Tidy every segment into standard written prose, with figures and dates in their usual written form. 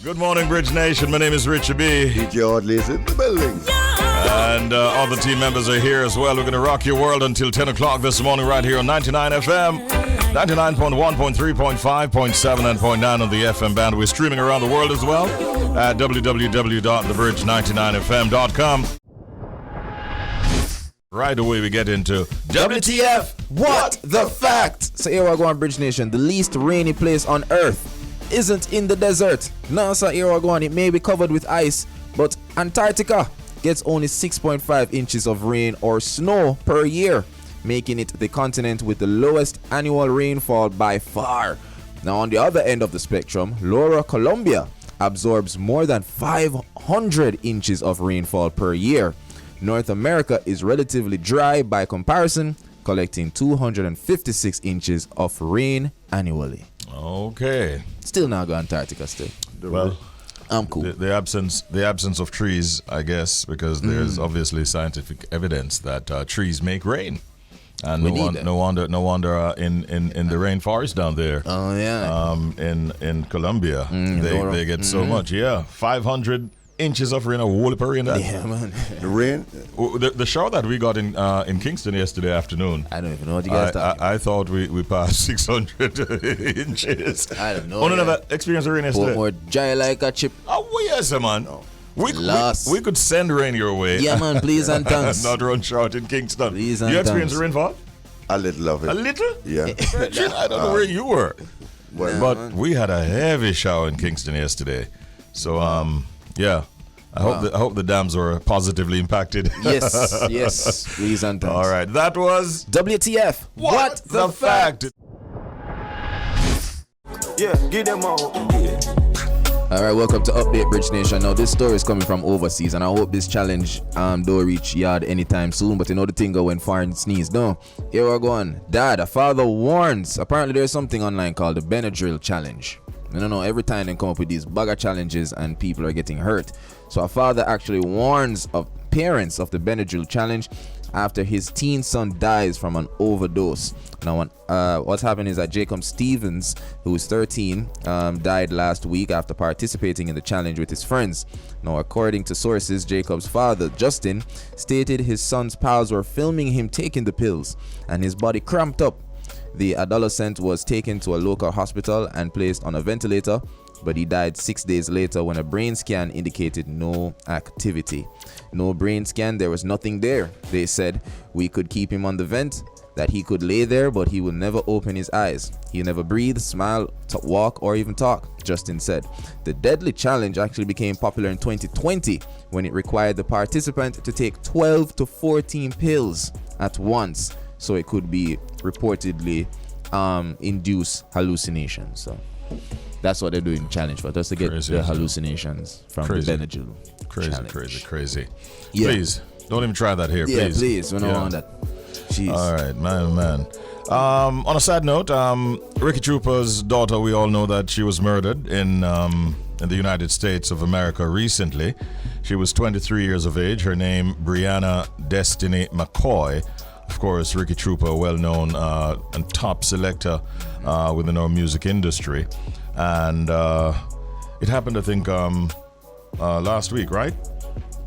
Good morning, Bridge Nation. My name is Richie B. DJ Audley's in the building. And other team members are here as well. We're going to rock your world until 10 o'clock this morning right here on 99 FM, 99.1, 3.5, 0.7, and 0.9 on the FM band. We're streaming around the world as well at www.thebridge99fm.com. Right away we get into WTF, What the Fact? So here we go on Bridge Nation. The least rainy place on earth isn't in the desert. No, sir, here we go on. It may be covered with ice, but Antarctica gets only 6.5 inches of rain or snow per year, making it the continent with the lowest annual rainfall by far. Now, on the other end of the spectrum, Lower Columbia absorbs more than 500 inches of rainfall per year. North America is relatively dry by comparison, collecting 256 inches of rain annually. Okay. Still not go Antarctica still. Well, I'm cool. The absence of trees, I guess, because there's obviously scientific evidence that trees make rain. And no wonder in the rainforest down there. Oh yeah. In Colombia, they get so much. Yeah, 500 inches of rain, a whole of rain. Yeah, man. The rain? The shower that we got in Kingston yesterday afternoon. I don't even know what you guys talking about. I thought we passed 600 inches. I don't know. Only never experienced rain yesterday. More dry like a chip. Oh, well, yes, man. No. We could send rain your way. Yeah, man, please and thanks. Not run short in Kingston. Please and you experienced thanks. rainfall? A little of it. A little? Yeah. I don't know where you were. Well, but man. we had a heavy shower in Kingston yesterday. So, yeah. I hope the dams were positively impacted. Yes, please and thanks. All right, that was WTF. What the Fact. Yeah, give them all. Yeah. All right, welcome to Update Bridge Nation. Now, this story is coming from overseas, and I hope this challenge don't reach yard anytime soon. But you know the thing go when foreign sneeze. No, here we're going. Dad, a father warns. Apparently, there's something online called the Benadryl challenge. I don't know. Every time they come up with these bugger challenges, and people are getting hurt. So a father actually warns of parents of the Benadryl challenge after his teen son dies from an overdose. Now, what's happened is that Jacob Stevens, who is 13, died last week after participating in the challenge with his friends. Now, according to sources, Jacob's father, Justin, stated his son's pals were filming him taking the pills, and his body cramped up. The adolescent was taken to a local hospital and placed on a ventilator, but he died 6 days later when a brain scan indicated no activity. No brain scan, there was nothing there. They said we could keep him on the vent, that he could lay there, but he will never open his eyes. He never breathe, smile, walk, or even talk, Justin said. The deadly challenge actually became popular in 2020 when it required the participant to take 12 to 14 pills at once, so it could be reportedly induce hallucinations. So that's what they're doing the challenge for, just to get the hallucinations from the Benadryl challenge. Crazy. Yeah. Please, don't even try that here, yeah, please. Please, we don't want that. Jeez. All right, man. On a sad note, Ricky Trooper's daughter, we all know that she was murdered in the United States of America recently. She was 23 years of age. Her name, Brianna Destiny McCoy. Of course, Ricky Trooper, well-known and top selector within our music industry. And it happened, I think, last week, right?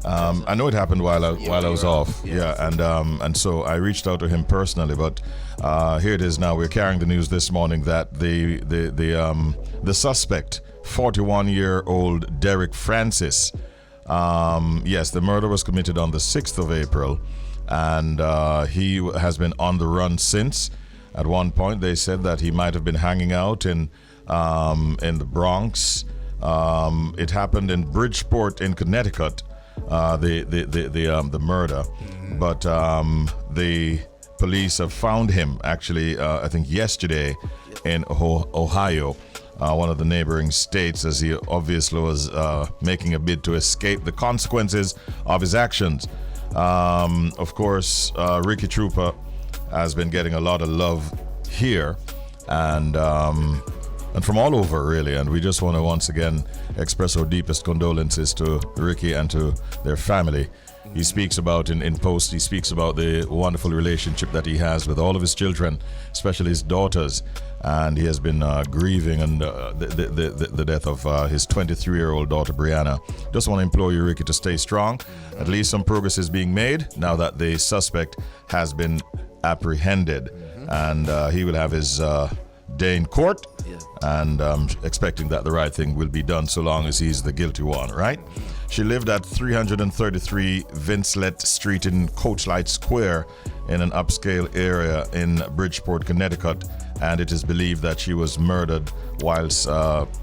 I know it happened while I was off. Yeah, and so I reached out to him personally. But here it is now. We're carrying the news this morning that the suspect, 41-year-old Derek Francis, yes, the murder was committed on the 6th of April. And he has been on the run since. At one point, they said that he might have been hanging out in the Bronx. It happened in Bridgeport, in Connecticut. The murder, but the police have found him actually. I think yesterday in Ohio, one of the neighboring states, as he obviously was making a bid to escape the consequences of his actions. Of course, Ricky Trooper has been getting a lot of love here and from all over, really. And we just want to once again express our deepest condolences to Ricky and to their family. He speaks about in post. He speaks about the wonderful relationship that he has with all of his children, especially his daughters, and he has been grieving and the death of his 23-year-old daughter Brianna. Just want to implore you, Ricky, to stay strong. At least some progress is being made now that the suspect has been apprehended, and he will have his day in court, and expecting that the right thing will be done so long as he's the guilty one, right? She lived at 333 Vincelet Street in Coachlight Square in an upscale area in Bridgeport, Connecticut, and it is believed that she was murdered whilst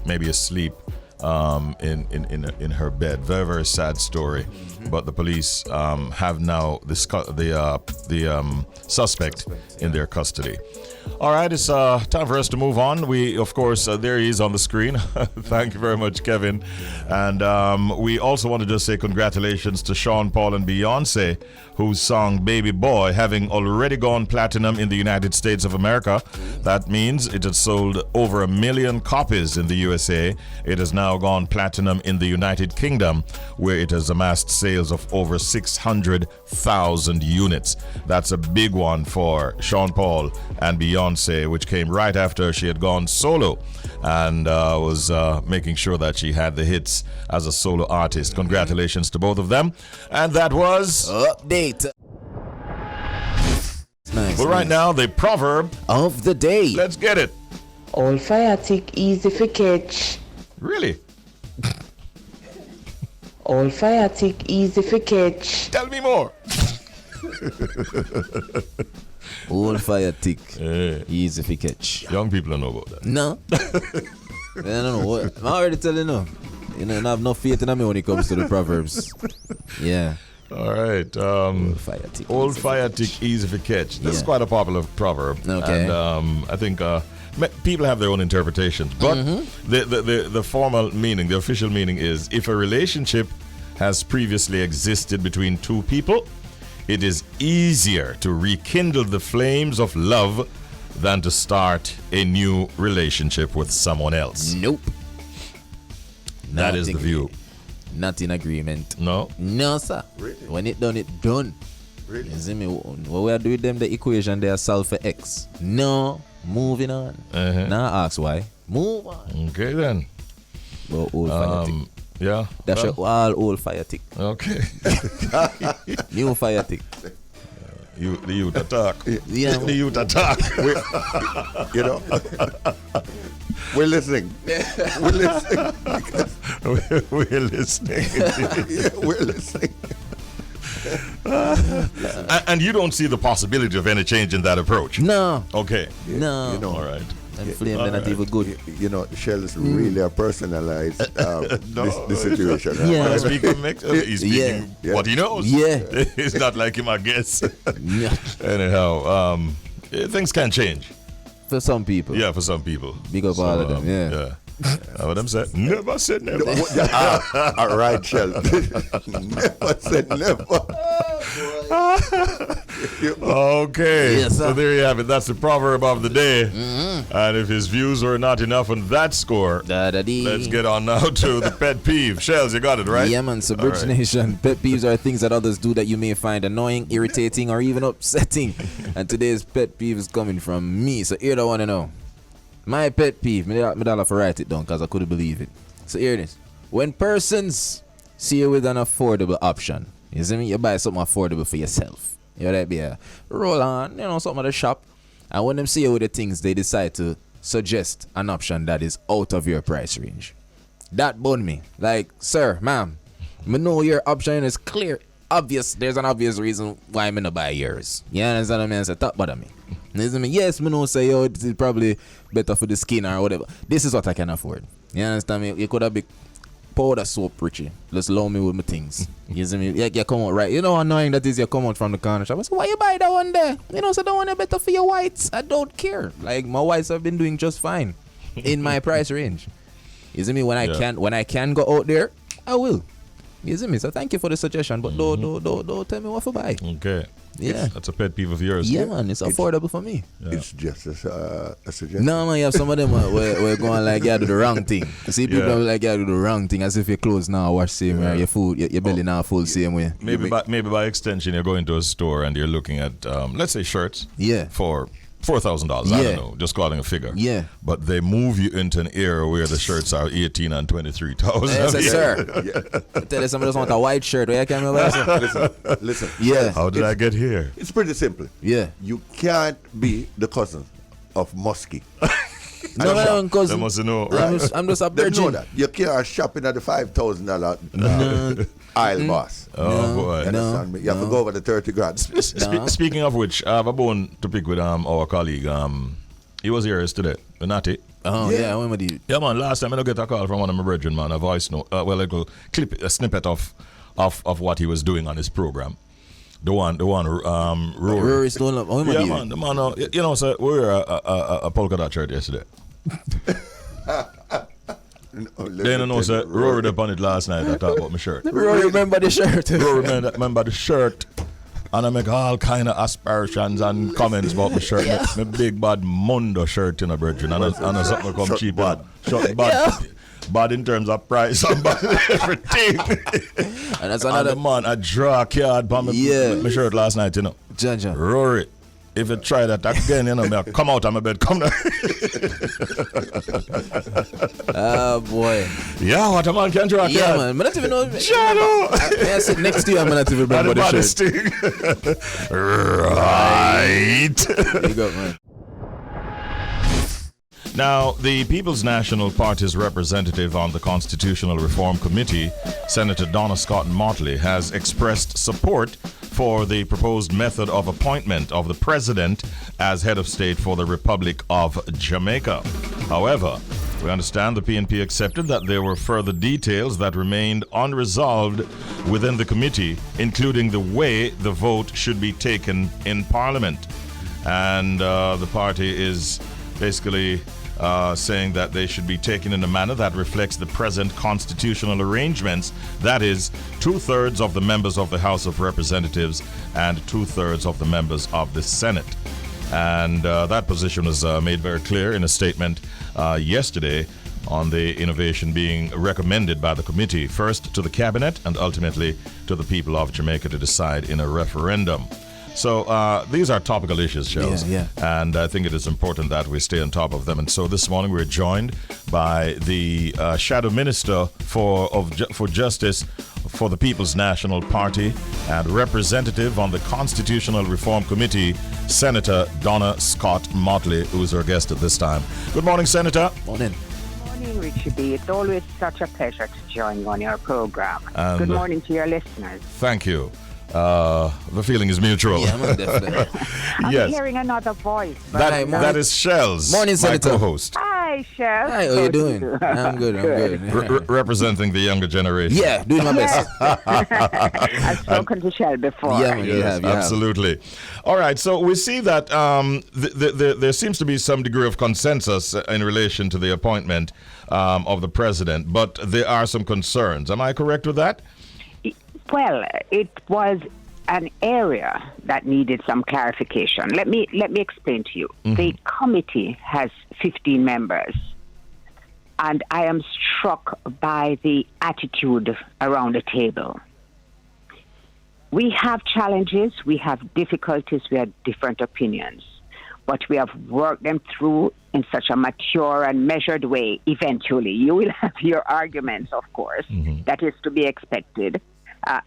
maybe asleep in her bed. Very, very sad story. But the police have now the suspect in their custody. All right, it's time for us to move on. We, of course, there he is on the screen. Thank you very much, Kevin. And we also want to just say congratulations to Sean Paul and Beyonce, whose song Baby Boy, having already gone platinum in the United States of America. That means it has sold over 1 million copies in the USA. It has now gone platinum in the United Kingdom, where it has amassed sales of over 600,000 units. That's a big one for Sean Paul and Beyonce, which came right after she had gone solo and was making sure that she had the hits as a solo artist. Congratulations to both of them. And that was Update. Nice. But right now, the proverb of the day. Let's get it. All fire tick easy for catch. Really? All fire tick easy for catch. Tell me more. All fire tick. Easy for catch. Young people don't know about that. No. I don't know what. I'm already telling you. You know, I have no faith in me when it comes to the proverbs. Yeah. All right. Old fire tick easy for catch. This is quite a popular proverb. Okay. And I think people have their own interpretations. But the formal meaning, the official meaning is, if a relationship has previously existed between two people, it is easier to rekindle the flames of love than to start a new relationship with someone else. Nope. That is the view. Not in agreement. No? No, sir. Really? When it done, it done. Really? You see me? What we are doing with them, the equation, they are solve for X. No. Moving on. Now ask why. Move on. Okay, then. Well, old fire tick. Yeah. That's all old fire tick. Okay. New fire tick. The youth attack. Yeah. The youth attack. You know, we're listening. We're listening. We're listening. Yeah, we're listening. And you don't see the possibility of any change in that approach? No. Okay. No. You know, All right. And flame, they're not even good. You know, Shelz really a personalized this situation. Right? Yeah. He's speaking what he knows. Yeah. It's not like him, I guess. Yeah. Anyhow, things can change. For some people. Yeah, for some people. Big up all of them, yeah. What them said? Never said never. All right, Shelz. Never said never. Okay, Yes, so sir. there you have it. That's the proverb of the day. And if his views were not enough on that score, let's get on now to the pet peeve. Shelz, you got it, right? Yeah, man. So, Bridge Nation, pet peeves are things that others do that you may find annoying, irritating, or even upsetting. And today's pet peeve is coming from me. So, here I want to know. My pet peeve, me have to write it down because I couldn't believe it. So, here it is. When persons see you with an affordable option, you see me? You buy something affordable for yourself. You know that be a roll on, you know, something at the shop. And when them see you with the things, they decide to suggest an option that is out of your price range. That bun me. Like, sir, ma'am, me know your option is clear, obvious. There's an obvious reason why I'm gonna buy yours. You understand what I mean? It's a top bother me. You see me? Yes, me know say, yo, this is probably better for the skin or whatever. This is what I can afford. You understand me? You could have been powder soap, Richie. Just allow me with my things. You see me? You come out right. You know how annoying that is. You come out from the corner shop. I say, why you buy that one there? You know, so that one is better for your whites. I don't care. Like, my whites have been doing just fine in my price range. You see me? When I can go out there, I will. You see me? So thank you for the suggestion, but don't tell me what to buy. Okay. Yeah. That's a pet peeve of yours. Yeah, man, it's affordable for me. Yeah. It's just a suggestion. No, man, you have some of them we're going like you do the wrong thing. You see people like you do the wrong thing, as if your clothes now wash same way, your food, your belly now full same way. Maybe by extension, you're going to a store and you're looking at, let's say, shirts. Yeah. For $4,000. I don't know, just calling a figure. Yeah. But they move you into an era where the shirts are 18 and 23,000. Yes, sir. Tell you somebody just want a white shirt. Where you can remember? Listen. Yeah. How did I get here? It's pretty simple. Yeah. You can't be the cousin of Muskie. No, because They must know. I'm just a They know virgin. that. You can't shopping at the $5,000 aisle boss. Oh, boy. You understand me? You have to go over the 30 grand. Speaking of which, I have a bone to pick with our colleague. He was here yesterday, Natty. Oh, yeah, when we did. Yeah, man, last time I get a call from one of my brethren, man, a voice note, a little clip, a snippet of what he was doing on his program. The one, Rory. Rory Stone up. Yeah, man, the man, you know, so we were a polka dot shirt yesterday. Then I know, sir, Rory up on it last night. I talked about my shirt. Rory remember the shirt. Rory remember the shirt. And I make all kind of aspersions and comments about my shirt. My big bad Mondo shirt in a brethren. And I something come cheap. Short bad. Bad in terms of price and bad everything. And that's And another the man, I draw a card on my shirt last night, you know. Jaja. Rory, if you try that again, you know, me come out of my bed, come down. Oh, boy. Yeah, what a man can draw a Yeah, card. man. I don't even know. Jano! I sit next to you, I'm not even remember the baddest shirt. thing. Right. Big up, man. Now, the People's National Party's representative on the Constitutional Reform Committee, Senator Donna Scott-Mottley, has expressed support for the proposed method of appointment of the president as head of state for the Republic of Jamaica. However, we understand the PNP accepted that there were further details that remained unresolved within the committee, including the way the vote should be taken in Parliament. And the party is basically saying that they should be taken in a manner that reflects the present constitutional arrangements. That is, 2/3 of the members of the House of Representatives and 2/3 of the members of the Senate. And that position was made very clear in a statement yesterday on the innovation being recommended by the committee, first to the cabinet and ultimately to the people of Jamaica to decide in a referendum. So these are topical issues, Shelz. Yeah. And I think it is important that we stay on top of them. And so this morning we're joined by the Shadow Minister for Justice for the People's National Party and representative on the Constitutional Reform Committee, Senator Donna Scott-Mottley, who is our guest at this time. Good morning, Senator. Morning. Morning, Richie B. It's always such a pleasure to join you on your program. And, good morning to your listeners. Thank you. The feeling is mutual. Yeah, man, definitely. I'm Yes. hearing another voice. That is Shelz, Morning, my Senator. co-host, Hi, Shelz. Hi, how you doing? I'm good. representing the younger generation. Yeah, doing my best. I've spoken to Shelz before. Yeah, man, you have. Absolutely. All right, so we see that there seems to be some degree of consensus in relation to the appointment of the president, but there are some concerns. Am I correct with that? Well, it was an area that needed some clarification. Let me explain to you. Mm-hmm. The committee has 15 members, and I am struck by the attitude around the table. We have challenges, we have difficulties, we have different opinions, but we have worked them through in such a mature and measured way. Eventually, you will have your arguments, of course. Mm-hmm. That is to be expected.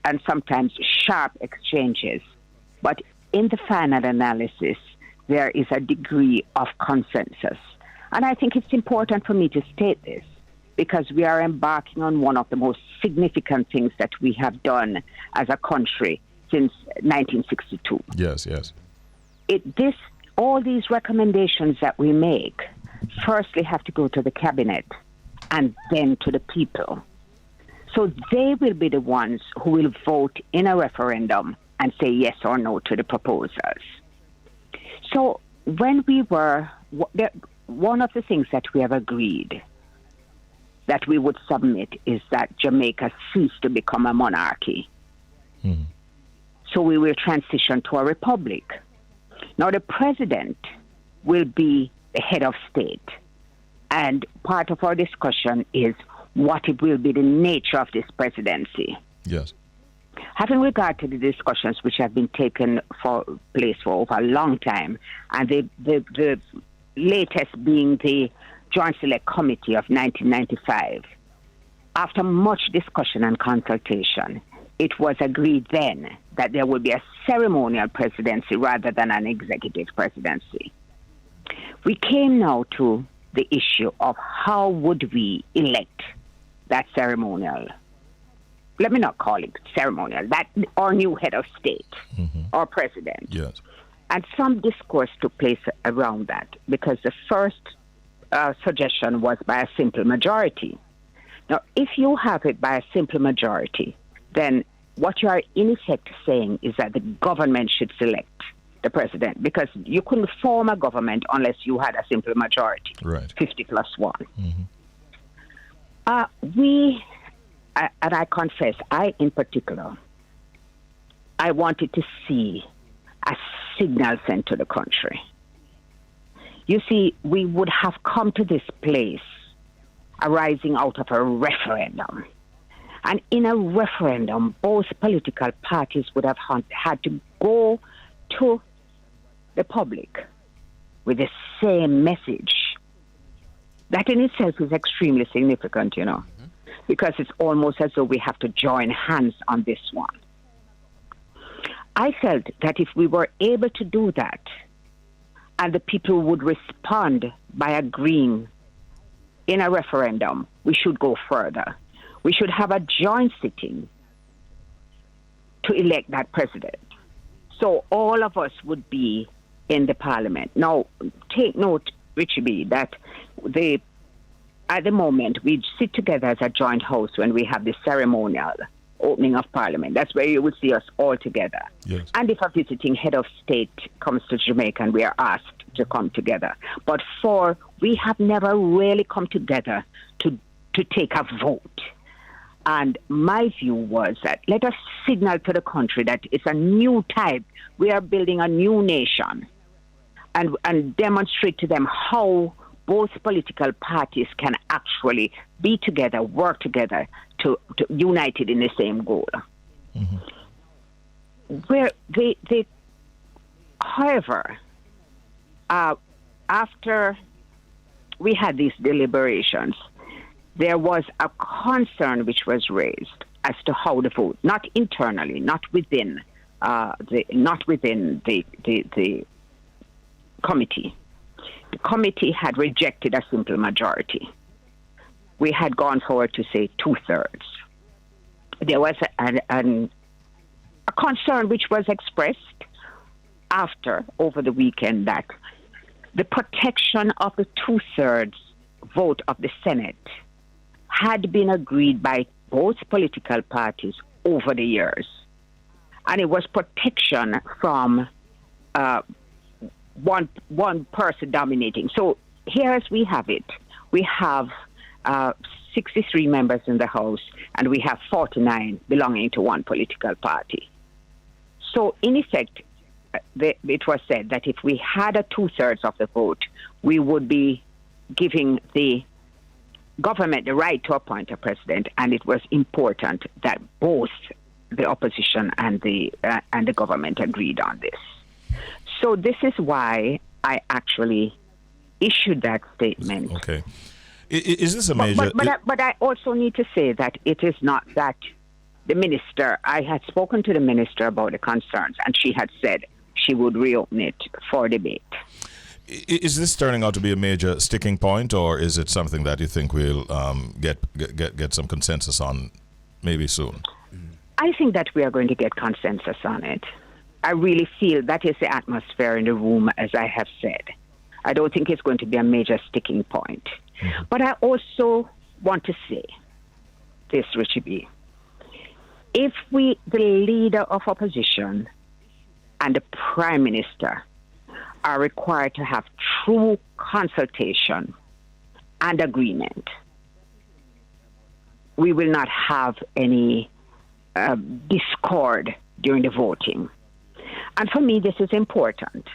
And sometimes sharp exchanges. But in the final analysis, there is a degree of consensus. And I think it's important for me to state this because we are embarking on one of the most significant things that we have done as a country since 1962. Yes. All these recommendations that we make, firstly have to go to the cabinet and then to the people. So they will be the ones who will vote in a referendum and say yes or no to the proposals. So when one of the things that we have agreed that we would submit is that Jamaica cease to become a monarchy. So we will transition to a republic. Now, the president will be the head of state. And part of our discussion is what it will be the nature of this presidency. Yes. Having regard to the discussions which have been taken for place for over a long time, and the latest being the Joint Select Committee of 1995, after much discussion and consultation, it was agreed then that there would be a ceremonial presidency rather than an executive presidency. We came now to the issue of how would we elect that ceremonial, let me not call it ceremonial, that our new head of state or president. Yes. And some discourse took place around that because the first suggestion was by a simple majority. Now, if you have it by a simple majority, then what you are in effect saying is that the government should select the president, because you couldn't form a government unless you had a simple majority, Right. 50+1. And I confess, I in particular, I wanted to see a signal sent to the country. You see, we would have come to this place arising out of a referendum. And in a referendum, both political parties would have had to go to the public with the same message. That in itself is extremely significant, you know, because it's almost as though we have to join hands on this one. I felt that if we were able to do that, and the people would respond by agreeing in a referendum, we should go further. We should have a joint sitting to elect that president. So all of us would be in the parliament. Now, take note, Richie B, that at the moment we sit together as a joint house when we have the ceremonial opening of parliament. That's where you would see us all together. Yes. And if a visiting head of state comes to Jamaica and we are asked to come together. But we have never really come together to take a vote. And my view was that let us signal to the country that it's a new type. We are building a new nation, and demonstrate to them how both political parties can actually be together, work together, to united in the same goal. Where however, after we had these deliberations, there was a concern which was raised as to how the vote, not internally, not within the committee. The committee had rejected a simple majority. We had gone forward to say 2/3. There was a concern which was expressed over the weekend, that the protection of the 2/3 vote of the Senate had been agreed by both political parties over the years. And it was protection from one person dominating. So here as we have it, we have 63 members in the House, and we have 49 belonging to one political party. So in effect, it was said that if we had a 2/3 of the vote, we would be giving the government the right to appoint a president, and it was important that both the opposition and the government agreed on this. So this is why I actually issued that statement. Okay. Is this a major... But I also need to say that it is not that the minister, I had spoken to the minister about the concerns, and she had said she would reopen it for debate. Is this turning out to be a major sticking point, or is it something that you think we'll get some consensus on maybe soon? I think that we are going to get consensus on it. I really feel that is the atmosphere in the room, as I have said. I don't think it's going to be a major sticking point. But I also want to say this, Richie B. If the leader of opposition and the prime minister are required to have true consultation and agreement, we will not have any discord during the voting. And for me, this is important.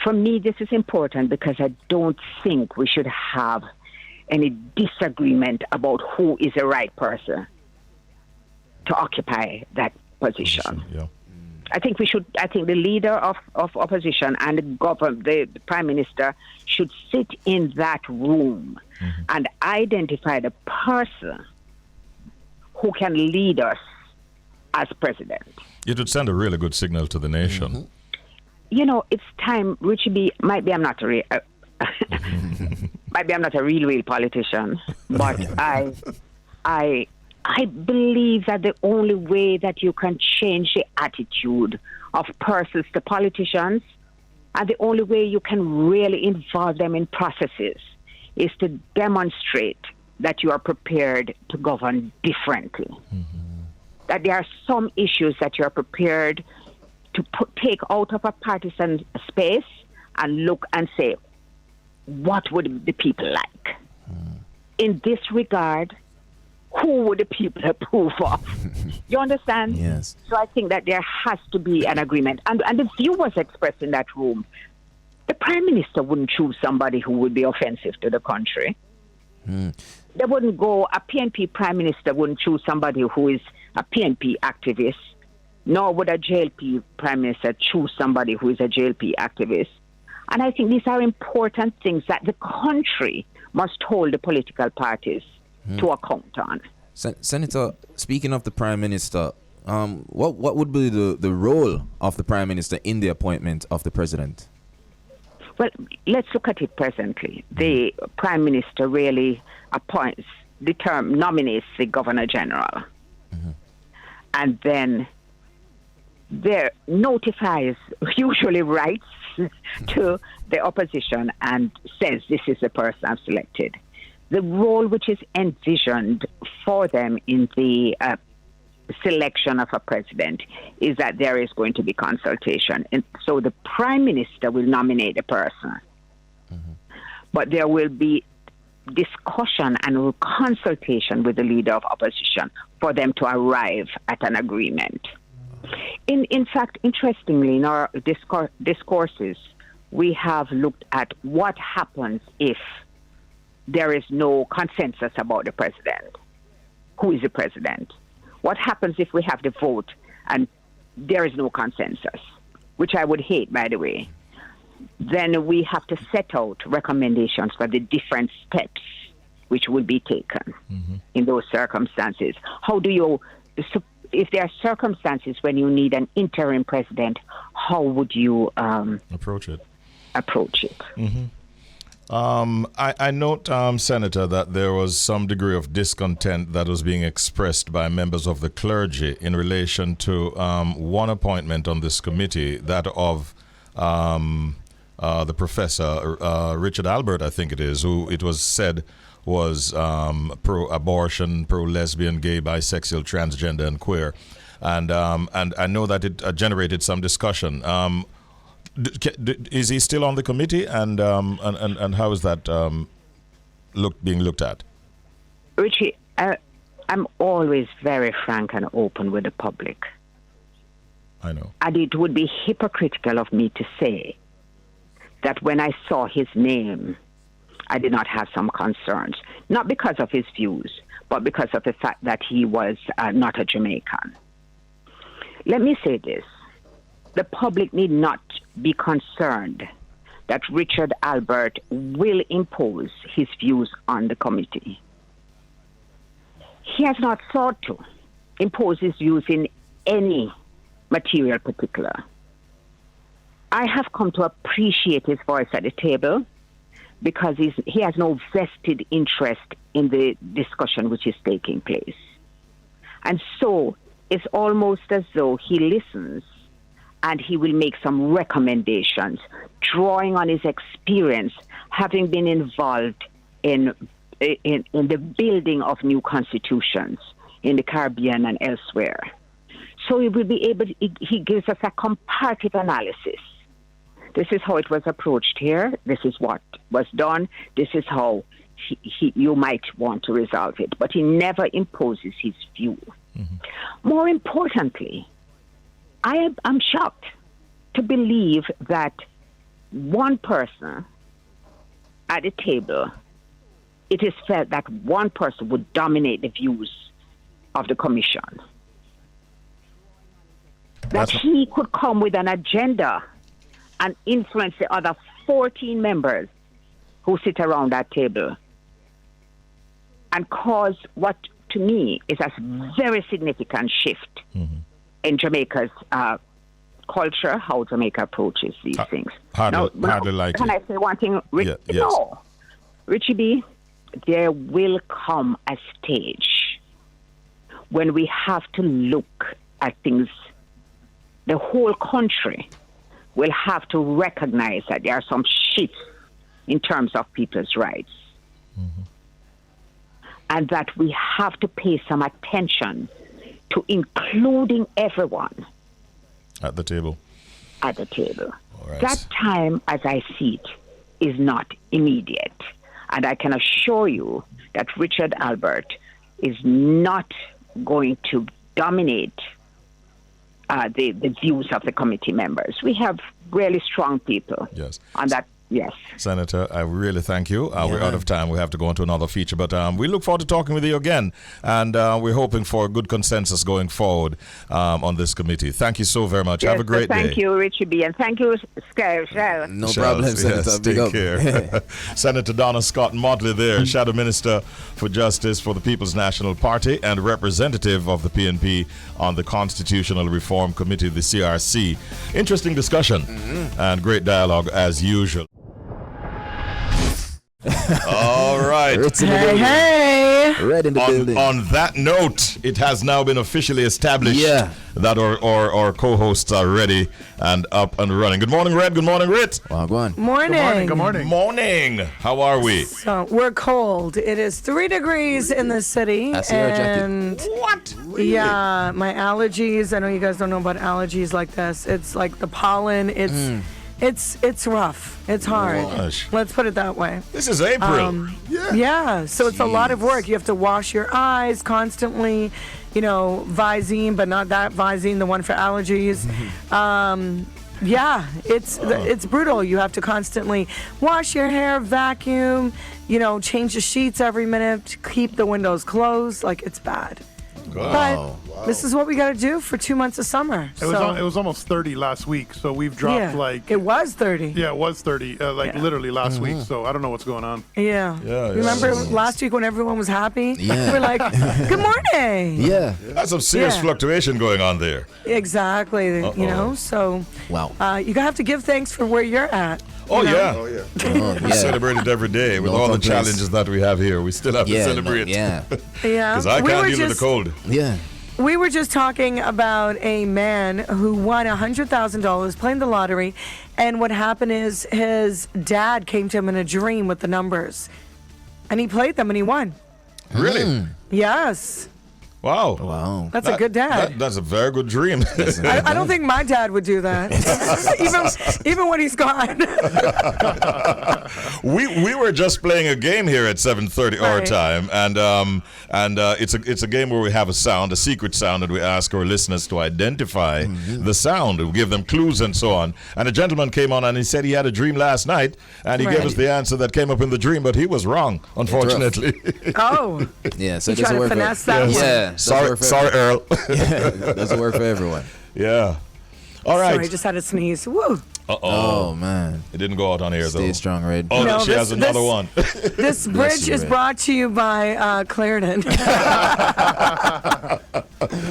For me, this is important because I don't think we should have any disagreement about who is the right person to occupy that position. Yeah. I think the leader of opposition and the prime minister should sit in that room and identify the person who can lead us as president. It would send a really good signal to the nation. You know, it's time, Richie maybe I'm not a real politician, but I believe that the only way that you can change the attitude of persons to politicians, and the only way you can really involve them in processes, is to demonstrate that you are prepared to govern differently. That there are some issues that you are prepared to take out of a partisan space and look and say, what would the people like? In this regard, who would the people approve of? You understand? Yes. So I think that there has to be an agreement. And the view was expressed in that room. The prime minister wouldn't choose somebody who would be offensive to the country. They wouldn't go, a PNP prime minister wouldn't choose somebody who is a PNP activist, nor would a JLP prime minister choose somebody who is a JLP activist. And I think these are important things that the country must hold the political parties to account on. Senator, speaking of the prime minister, what would be the role of the prime minister in the appointment of the president? Let's look at it presently. The prime minister really nominates the governor general, and then there notifies, usually writes to the opposition and says, this is the person I've selected. The role which is envisioned for them in the selection of a president is that there is going to be consultation. And so the prime minister will nominate a person, but there will be discussion and consultation with the leader of opposition for them to arrive at an agreement. In fact, interestingly, in our discourses, we have looked at what happens if there is no consensus about the president. Who is the president? What happens if we have the vote and there is no consensus, which I would hate, by the way? Then we have to set out recommendations for the different steps which will be taken in those circumstances. How do you, if there are circumstances when you need an interim president, how would you approach it? I note, Senator, that there was some degree of discontent that was being expressed by members of the clergy in relation to one appointment on this committee, that of the professor, Richard Albert, I think it is, who it was said was pro-abortion, pro-lesbian, gay, bisexual, transgender, and queer. And I know that it generated some discussion. Is he still on the committee, and how is that being looked at? Richie, I'm always very frank and open with the public. I know. And it would be hypocritical of me to say that when I saw his name, I did not have some concerns, not because of his views, but because of the fact that he was not a Jamaican. Let me say this. The public need not be concerned that Richard Albert will impose his views on the committee. He has not sought to impose his views in any material particular. I have come to appreciate his voice at the table because he has no vested interest in the discussion which is taking place. And so it's almost as though he listens and he will make some recommendations, drawing on his experience, having been involved in the building of new constitutions in the Caribbean and elsewhere. So he will be able, he gives us a comparative analysis. This is how it was approached here. This is what was done. This is how you might want to resolve it, but he never imposes his view. More importantly, I'm shocked to believe that one person at the table, it is felt that one person would dominate the views of the commission. That he could come with an agenda and influence the other 14 members who sit around that table and cause what to me is a very significant shift in Jamaica's culture, how Jamaica approaches these things. Hardly likely. Can I say one thing? Yes. No. Richie B, there will come a stage when we have to look at things. The whole country will have to recognize that there are some shifts in terms of people's rights. And that we have to pay some attention to including everyone at the table. At the table. Right. That time, as I see it, is not immediate. And I can assure you that Richard Albert is not going to dominate the views of the committee members. We have really strong people on that. Yes. Senator, I really thank you. We're out of time. We have to go on to another feature. But we look forward to talking with you again. And we're hoping for a good consensus going forward on this committee. Thank you so very much. Yes, have a great day. Thank you, Richie B. And thank you, Shelz. No problem, Senator. Yes, Big take up. care. Senator Donna Scott-Mottley there, Shadow Minister for Justice for the People's National Party and representative of the PNP on the Constitutional Reform Committee, the CRC. Interesting discussion and great dialogue as usual. All right. Hey. Red in the building. On that note, it has now been officially established that our co-hosts are ready and up and running. Good morning, Red. Good morning, Rit. Well, go on. Morning. Good morning. Morning. How are we? So we're cold. It is 3 degrees in the city. I see your jacket. And What? yeah, my allergies. I know you guys don't know about allergies like this. It's like the pollen. It's rough. It's hard. Gosh. Let's put it that way. This is April. Yeah, so it's a lot of work. You have to wash your eyes constantly, Visine, but not that Visine, the one for allergies. It's brutal. You have to constantly wash your hair, vacuum, change the sheets every minute, keep the windows closed. Like, it's bad. But this is what we got to do for 2 months of summer. It was almost 30 last week, so we've dropped it was 30. Yeah, it was 30, literally last week. So I don't know what's going on. Yeah. Remember last week when everyone was happy? Yeah. We're like, good morning. Yeah. That's some serious fluctuation going on there. Exactly. So Wow. you have to give thanks for where you're at. Oh, yeah. Oh, yeah. We celebrate it every day with all the challenges that we have here. We still have to celebrate. Yeah. Because I can't deal with the cold. Yeah. We were just talking about a man who won $100,000 playing the lottery, and what happened is his dad came to him in a dream with the numbers, and he played them and he won. Really? Yes. Wow. That's a good dad. That's a very good dream. I don't think my dad would do that, even when he's gone. we were just playing a game here at 7:30 our time, and it's a game where we have a secret sound, and we ask our listeners to identify the sound. We give them clues and so on. And a gentleman came on and he said he had a dream last night, and he gave us the answer that came up in the dream, but he was wrong, unfortunately. Oh. Yeah. So you trying to finesse that one? Yeah. Sorry, Earl. Doesn't work for everyone. Yeah. All right. Sorry, I just had a sneeze. Woo. Oh, man. It didn't go out on air, though. Stay strong, Red. Oh, no, she has another one. This bridge is brought to you by Clarendon.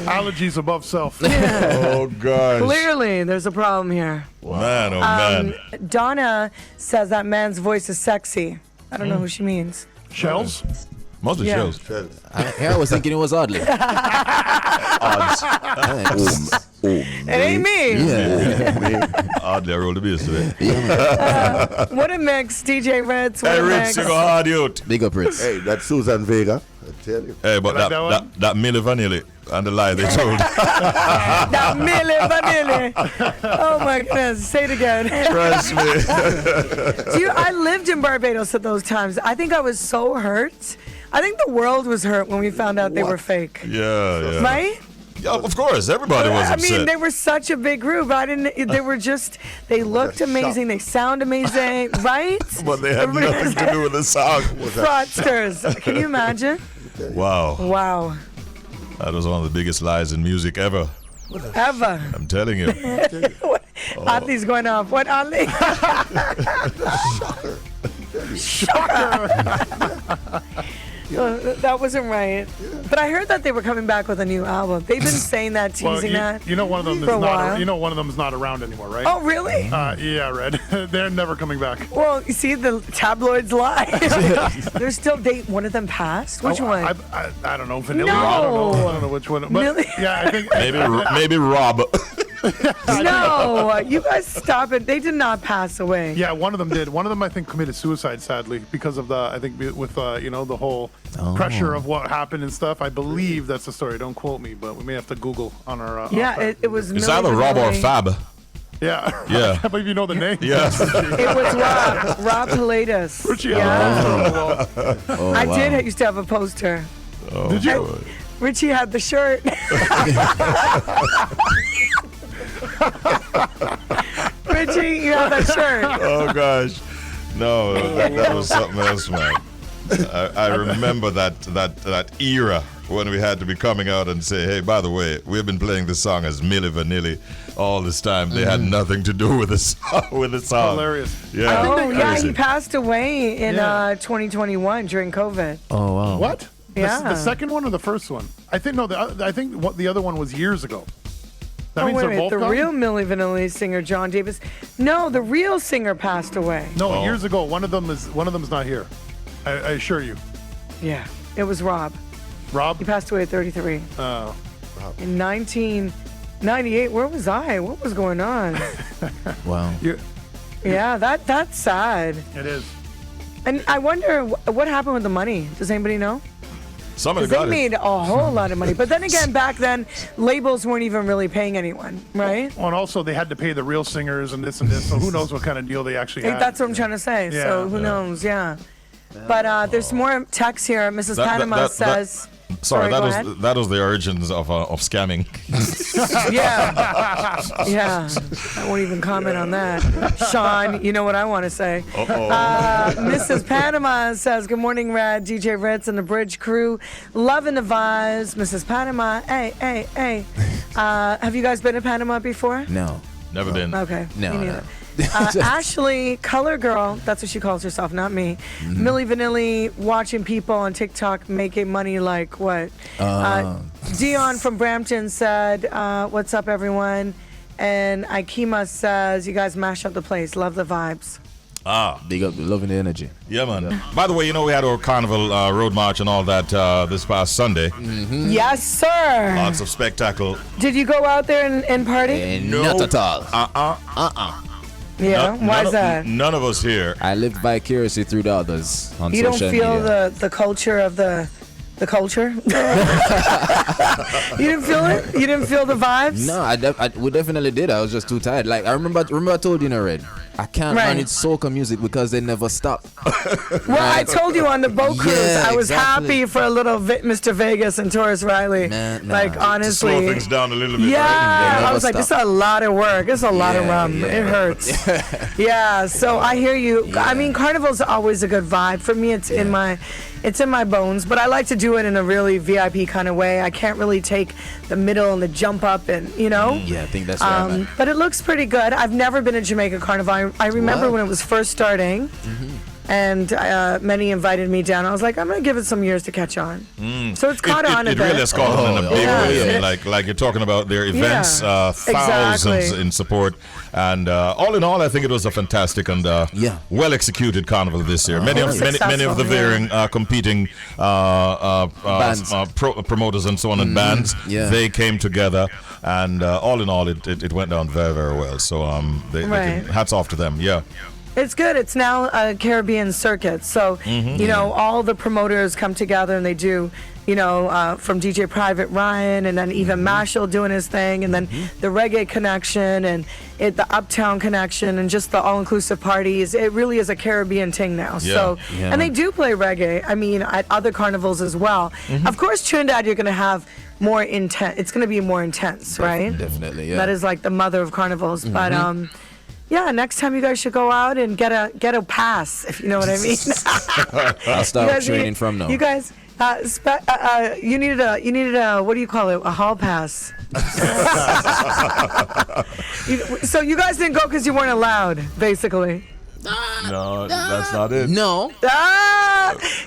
Allergies above self. Oh, gosh. Clearly, there's a problem here. Man, oh, man. Donna says that man's voice is sexy. I don't know who she means. Shelz? Most of the shows. I was thinking it was Oddly. Odds. It ain't me. Yeah. Oddly, I rolled the bass today. What a mix, DJ Reds. What Hey, a Rich, mix. you go hard, youth. Big up, Ritz. Hey, that's Susan Vega. tell you. Hey, but Like that Milli Vanilli and the lie they told. That Milli Vanilli. Oh my goodness. Say it again. Trust me. I lived in Barbados at those times. I think I was so hurt. I think the world was hurt when we found out they were fake. Yeah. Right? Yeah, of course. Everybody was upset. I mean, they were such a big group. They were just, they looked amazing. They sound amazing, right? But they had nothing to do with the song. Fraudsters. Can you imagine? Wow. Wow. That was one of the biggest lies in music ever. Ever. I'm telling you. Audley's going off. What, Audley? Shocker. That wasn't right. But I heard that they were coming back with a new album. They've been saying that, teasing that. You know one of them for a while. you know one of them is not around anymore, right? Oh, really? Yeah, Red. They're never coming back. Well, you see, the tabloids lie. They're still dating. One of them passed. Which one? I don't know. Vanilla. No. I don't know which one. But, yeah, I think maybe Rob. No, you guys stop it. They did not pass away. Yeah, one of them did. One of them, I think, committed suicide, sadly, because of with the whole pressure of what happened and stuff. I believe that's the story. Don't quote me, but we may have to Google on our. Yeah, it was. It's either Rob or Fab. Yeah. Yeah. I can't believe you know the name. Yeah. It was Rob Pilatus. Richie. Yeah. I wow. did used to have a poster. Oh, Did you? boy. Richie had the shirt. Richie, you have that shirt. Oh gosh, no, that was something else, man. I remember that era when we had to be coming out and say, hey, by the way, we've been playing this song as Milli Vanilli all this time. They had nothing to do with the song. Hilarious. Yeah. Oh, yeah, Crazy. he passed away in 2021 during COVID. Oh wow. What? Yeah. The second one or the first one? I think the other one was years ago. That means wait a they're minute, both the gone? real Milli Vanilli singer, John Davis. No, the real singer passed away. No, years ago. One of them's not here. I assure you. Yeah, it was Rob. Rob? He passed away at 33. Oh. In 1998, where was I? What was going on? Wow. Yeah, that's sad. It is. And I wonder what happened with the money. Does anybody know? Somebody Because got they it. made a whole lot of money. But then again, back then, labels weren't even really paying anyone, right? Oh, and also they had to pay the real singers and this. So who knows what kind of deal they actually I think had. that's what I'm trying to say. Yeah. So who knows? Yeah. But there's more text here. Mrs. Panama says. Sorry, go ahead. that was the origins of scamming. Yeah. Yeah. I won't even comment on that. Sean, you know what I want to say. Mrs. Panama says, good morning, Rad, DJ Ritz, and the Bridge crew. Loving the vibes. Mrs. Panama, hey. Have you guys been to Panama before? No. Never been. Okay. No, Me no. neither. Ashley, color girl, that's what she calls herself, not me. Milli Vanilli, watching people on TikTok making money like what? Dion from Brampton said, what's up, everyone? And Ikema says, you guys mash up the place. Love the vibes. Big up, loving the energy. Yeah, man. By the way, we had our carnival road march and all that this past Sunday. Yes, sir. Lots of spectacle. Did you go out there and party? Not at all. Yeah, why is that? None of us here. I lived vicariously through the others on You don't social feel media. the culture of the culture? You didn't feel it? You didn't feel the vibes? No, we definitely did. I was just too tired. Like I remember I told you, Red. I can't manage soca music because they never stop. Well, I told you on the boat cruise, Yeah, I was exactly. happy for a little Mr. Vegas and Taurus Riley. Man, like, nah. To honestly. slow things down a little bit. Yeah, Right? I was like, this is a lot of work. It's a lot of Yeah, rum. yeah. It hurts. Yeah, so I hear you. I mean, Carnival's always a good vibe. For me, it's in my bones, but I like to do it in a really VIP kind of way. I can't really take the middle and the jump up and, Yeah, I think that's right, man. but it looks pretty good. I've never been to Jamaica Carnival. I remember when it was first starting, and many invited me down. I was like, I'm going to give it some years to catch on. So it's caught on a It bit. really has caught on in a big yeah. way. Yeah. Like you're talking about their events, thousands Exactly. in support. And all in all, I think it was a fantastic and well executed carnival this year. Many of the varying competing Bands. promoters and so on and bands, they came together. And all in all, it went down very, very well. So hats off to them. Yeah. It's good. It's now a Caribbean circuit. So, all the promoters come together and they do from DJ Private Ryan, and then even Mashal doing his thing, and then the reggae connection, and the Uptown connection, and just the all-inclusive parties. It really is a Caribbean thing now. So, and they do play reggae, I mean, at other carnivals as well. Of course, Trinidad, you're going to have more intense. It's going to be more intense, right? Definitely, yeah. That is like the mother of carnivals. But yeah, next time you guys should go out and get a pass, if you know what I mean. I'll start training from now. You guys, you needed a what do you call it? A hall pass. So you guys didn't go because you weren't allowed, basically. No, that's not it. No.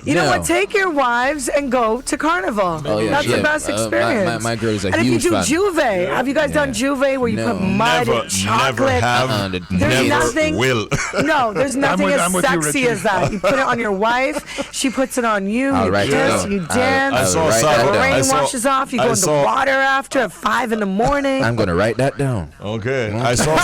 You know what? Take your wives and go to Carnival. Oh, yeah, That's the best experience. My girl is a and huge if you do fan. Juve, have you guys done Juve where you put mud and chocolate? Never have. There's Never nothing. will. No, there's nothing I'm as with you, sexy Richie. as that. You put it on your wife. She puts it on you. I'll You write it kiss. down. You dance. I saw I'll write that Saturday. down. Rain washes off. You go in the water after at 5 in the morning. I'm gonna write that down. Okay, I saw You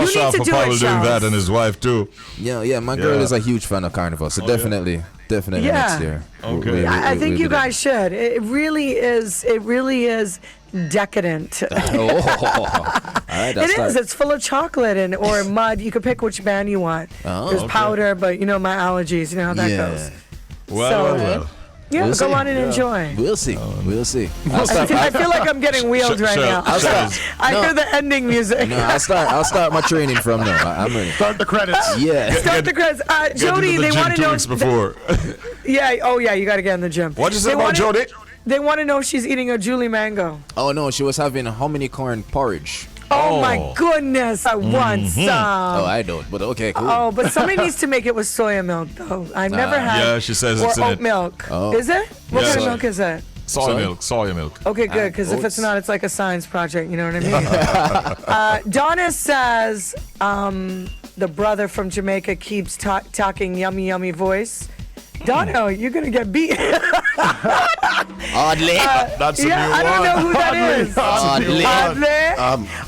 need Shah to do Powell it, doing Shelz. that, and his wife too. Yeah. My girl is a huge fan of Carnival, so definitely next year. Okay. I think you guys should. It really is decadent. All right, It is. It's full of chocolate or mud. You can pick which band you want. There's powder, but my allergies. You know how that goes. Well. Yeah, We'll go see. on and enjoy. We'll see. I feel like I'm getting wheeled right now. I hear the ending music. No, I'll start my training from now. I'm ready. Start the credits. Yeah. Start the credits. Jody, they want to know. Before. Yeah. Oh, yeah. You got to get in the gym. What'd you say about Jody? They want to know if she's eating a Julie mango. Oh no, she was having hominy corn porridge. Oh my goodness! I want some. Oh, I don't. But okay, cool. Oh, but somebody needs to make it with soya milk, though. I've never had. Yeah, she says it's in oat it. milk. Oh. Is it? What Yeah. kind of milk is it? Soya milk. Okay, good. Because if it's not, it's like a science project. You know what I mean? Donna says the brother from Jamaica keeps talking yummy voice. Donna, you're gonna get beat. Oddly. That's a new I don't know who that is. Oddly.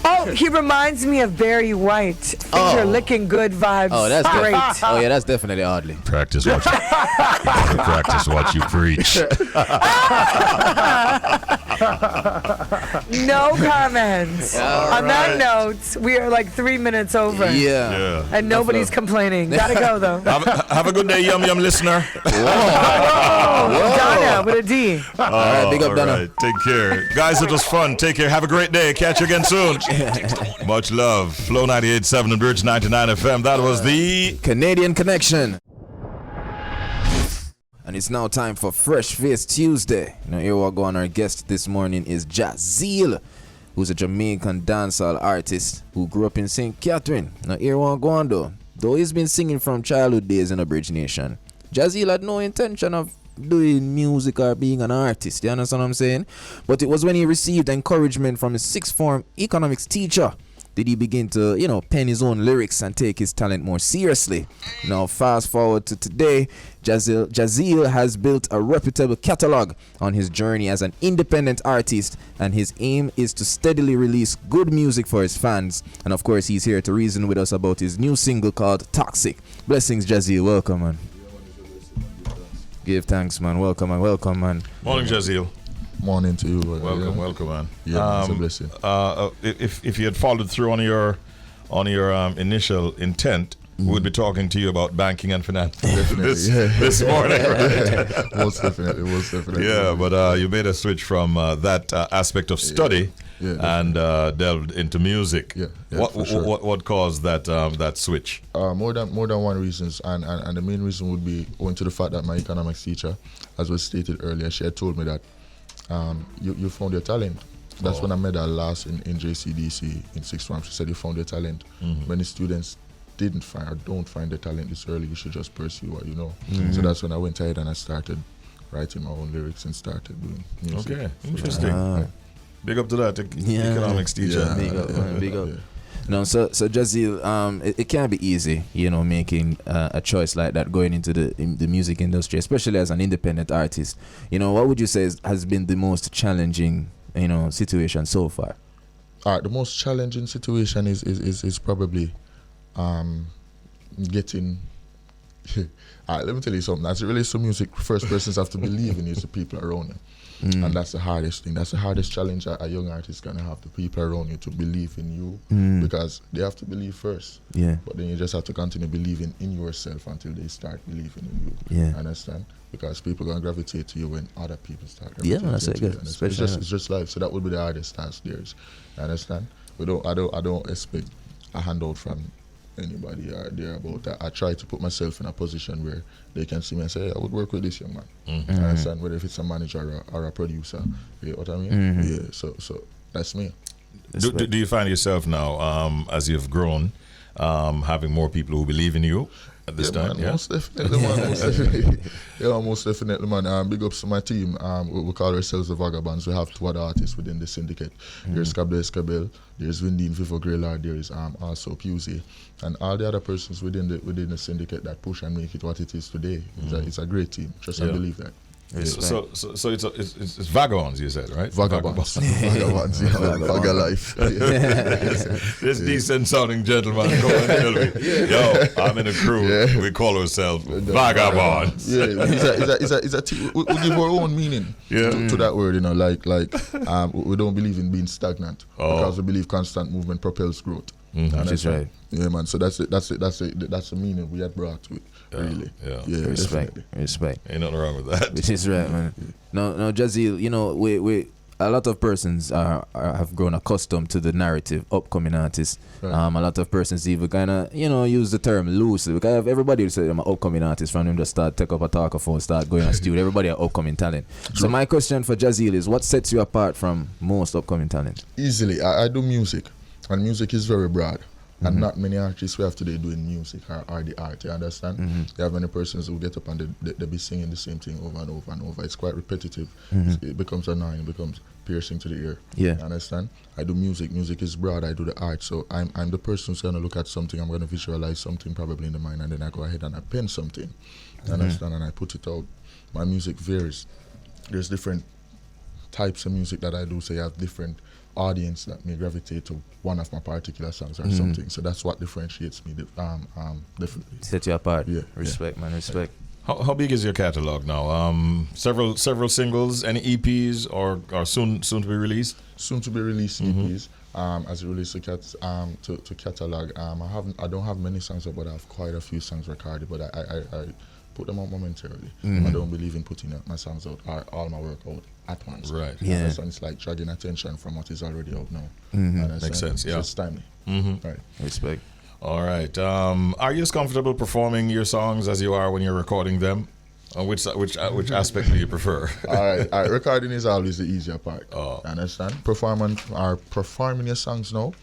Oh, he reminds me of Barry White. Finger licking good vibes. Oh, that's great. Oh yeah, that's definitely oddly. Practice what you preach. No comments. On that note, we are like 3 minutes over. Yeah. And nobody's complaining. Gotta go though. Have a good day, yum listener. Donna with a D. All right, big up, Donna. Right. Take care. Guys, it was fun. Take care. Have a great day. Catch you again soon. Much love. Flow 98.7 and Bridge 99 FM. That was the Canadian Connection. And it's now time for Fresh Face Tuesday. Now here we go on. Our guest this morning is Jah Zeal, who's a Jamaican dancehall artist who grew up in St. Catherine. Now here we go on though he's been singing from childhood days in a Bridge Nation, Jah Zeal had no intention of doing music or being an artist, you understand what I'm saying? But it was when he received encouragement from his sixth form economics teacher did he begin to, pen his own lyrics and take his talent more seriously. Now fast forward to today, Jah Zeal has built a reputable catalog on his journey as an independent artist, and his aim is to steadily release good music for his fans. And of course, he's here to reason with us about his new single called Toxic. Blessings, Jah Zeal. Welcome, man. Give thanks, man. Welcome, man. Morning, Jah Zeal. Morning to you. Welcome, man. Yeah, it's a blessing. If you had followed through on your initial intent, we would be talking to you about banking and finance this morning, right? Most definitely. Yeah, but you made a switch from that aspect of study and delved into music. Yeah, what caused that switch? More than one reasons, and the main reason would be owing to the fact that my economics teacher, as was stated earlier, she had told me that you found your talent. That's when I met her last in JCDC in sixth form. She said you found your talent. Many students don't find their talent this early. You should just pursue what you know. So that's when I went ahead and I started writing my own lyrics and started doing music. Okay, interesting. Big up to that economics teacher. Yeah, big up. No, so Jah Zeal, it can't be easy, making a choice like that, going into the music industry, especially as an independent artist. What would you say has been the most challenging, situation so far? The most challenging situation is probably getting. Let me tell you something. As it relates to music, first persons have to believe in is the people around you. And that's the hardest thing. That's the hardest challenge a young artist gonna have, the people around you to believe in you, because they have to believe first. Yeah. But then you just have to continue believing in yourself until they start believing in you. Yeah. Understand? Because people gonna gravitate to you when other people start Yeah, gravitating that's it, to you. good. Understand? It's just life. So that would be the hardest task there is. Understand? I don't expect a handout from anybody or thereabout. I try to put myself in a position where they can see me and say, hey, I would work with this young man. Understand? Whether if it's a manager or a producer. You know what I mean? Yeah, so that's me. Do you find yourself now, as you've grown, having more people who believe in you at this time? Man, most definitely, man. Most definitely. Yeah, most definitely, man. Big ups to my team. We call ourselves the Vagabonds. We have 2 other artists within the syndicate. There's Cabell Escabel, there's Vindine Vivo Grillard, there is also QZ, and all the other persons within the syndicate that push and make it what it is today. It's a great team. Trust and believe that. So it's vagabonds, you said, right? Vagabonds. Vagabonds, yeah. Vaga life. This decent sounding gentleman go and tell me, yo, I'm in a crew. We call ourselves vagabonds. Yeah, it's a team. We give our own meaning to that word, you know, like we don't believe in being stagnant because we believe constant movement propels growth. That's right. Yeah, man. So that's the meaning we had brought to it. Really. Yeah. Respect. Ain't nothing wrong with that. Which is right, man. No, Jah Zeal, you know, we a lot of persons have grown accustomed to the narrative, upcoming artists. Right. A lot of persons even kind of, use the term loosely. Because everybody will say I'm an upcoming artist from them just start take up a talkaphone, start going on studio. Everybody are upcoming talent. So my question for Jah Zeal is, what sets you apart from most upcoming talent? Easily, I do music, and music is very broad. And not many artists we have today doing music are the art, you understand? You have many persons who get up and they be singing the same thing over and over and over. It's quite repetitive. It becomes annoying, it becomes piercing to the ear. Yeah. You understand? I do music. Music is broad. I do the art. So I'm the person who's going to look at something. I'm going to visualize something probably in the mind, and then I go ahead and I pen something. You understand? And I put it out. My music varies. There's different types of music that I do. So you have different audience that may gravitate to one of my particular songs or something. So that's what differentiates me definitely. Set you apart. Yeah. Respect, man. Respect. How big is your catalog now? Several singles, any EPs or soon to be released? Soon to be released EPs. As it relates to catalog, I don't have many songs up, but I have quite a few songs recorded. But I put them out momentarily. I don't believe in putting my songs out or all my work out at once. Right. Yeah. So it's like dragging attention from what is already out now. Makes sense. Yeah. So it's timely. Right. Respect. All right. Are you as comfortable performing your songs as you are when you're recording them? Which aspect do you prefer? All right. Recording is always the easier part. Understand? Performing your songs now.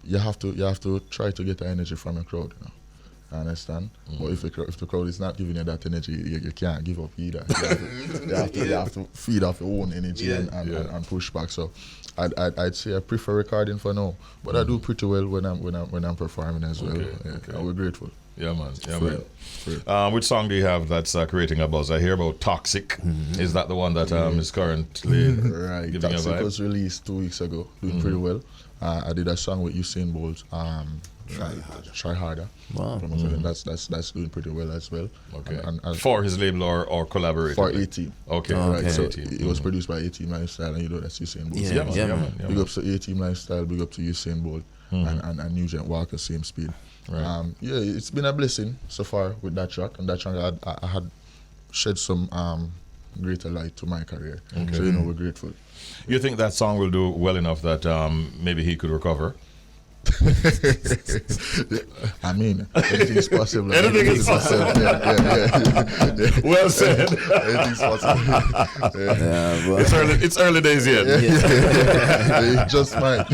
You have to try to get the energy from your crowd. I understand? But if the crowd is not giving you that energy, you can't give up either. You have to feed off your own energy and push back. So I'd say I prefer recording for now, but I do pretty well when I'm performing as well. Okay. We're grateful. Yeah, man. Which song do you have that's creating a buzz? I hear about Toxic. Is that the one that is currently right? Giving Toxic a vibe? was released 2 weeks ago, doing pretty well. I did a song with Usain Bolt. Try Harder. Wow. That's doing pretty well as well. Okay. And for his label or collaborator? For A-Team. Okay. Right. So A-Team. it was produced by A-Team Lifestyle, and that's Usain Bolt. Yeah, man. Big up to A-Team Lifestyle, big up to Usain Bolt, and Nugent Walker, same speed. Right. It's been a blessing so far with that track, and that track I had shed some greater light to my career. Okay. So we're grateful. You think that song will do well enough that maybe he could recover? I mean, anything's possible. Anything is possible. Yeah. Well said. Anything's possible. It's early days yet. It just might.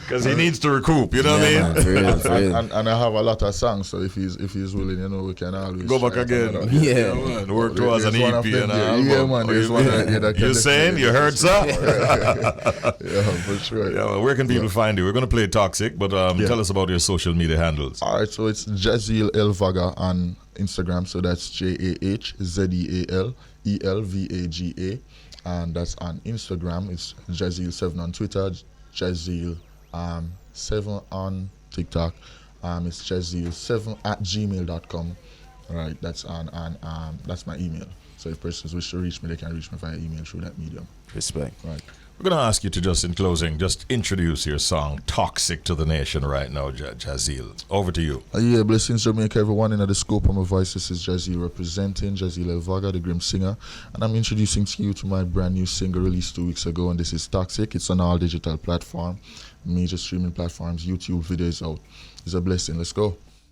Because he needs to recoup. You know what I mean? For real. And I have a lot of songs, so if he's willing, we can always go back again. Man. Work towards an EP and an album. Yeah, man. There's one that you saying? You heard, sir? Yeah, for sure. Yeah, well, where can people find you? We're going to play Toxic, but tell us about your social media handles. All right, so it's Jah Zeal Elvaga on Instagram, so that's JAHZEAL ELVAGA, and that's on Instagram. It's Jah Zeal 7 on Twitter, Jah Zeal 7 on TikTok. It's Jah Zeal 7 at gmail.com. Right, that's that's my email. So if persons wish to reach me, they can reach me via email through that medium. Respect. Right. We're going to ask you to just, in closing, just introduce your song, Toxic, to the nation right now, Jah Zeal. Over to you. Yeah, blessings Jamaica, everyone in the scope of my voice. This is Jah Zeal representing, Jah Zeal Elvaga, the Grim Singer. And I'm introducing to you to my brand new single released 2 weeks ago, and this is Toxic. It's on all digital platform, major streaming platforms, YouTube videos out. It's a blessing. Let's go.